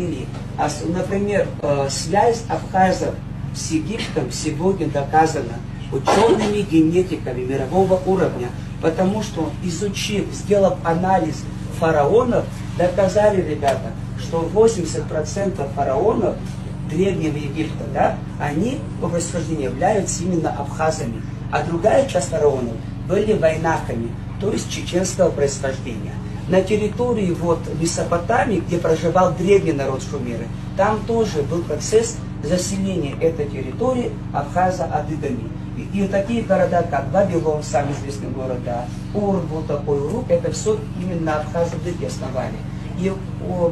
говорили. Например, связь абхазов с Египтом сегодня доказана учеными генетиками мирового уровня, потому что, изучив, сделав анализ фараонов, доказали, ребята, что 80% фараонов Древнего Египта, да, они по происхождению являются именно абхазами, а другая часть фараонов были вайнаками, то есть чеченского происхождения. На территории Месопотамии, где проживал древний народ шумеры, там тоже был процесс заселения этой территории абхазо-адыгами. И такие города, как Вавилон, самый известный город, да, Ур был такой, Урук, это все именно абхазо-адыги основали. И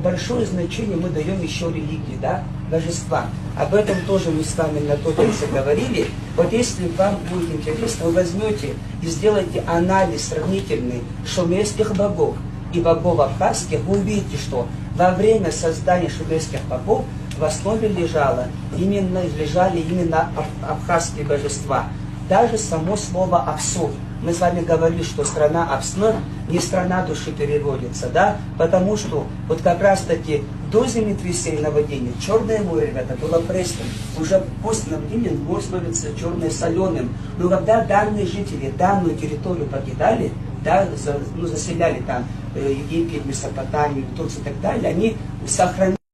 большое значение мы даем еще религии, да, божества. Об этом тоже мы с вами на той лекции говорили. Вот если вам будет интересно, вы возьмете и сделаете анализ сравнительный шумерских богов и богов абхазских, вы увидите, что во время создания шумерских богов в основе лежали именно абхазские божества. Даже само слово «Апсур». Мы с вами говорили, что страна Апснер не страна души переводится, да? Потому что вот как раз таки до землетрясения наводнения Черное море, ребята, было пресным. Уже после наводнения море становится черное соленым. Но когда данные жители данную территорию покидали, да, заселяли там Египет, Месопотамию, Турцию и так далее, они сохранили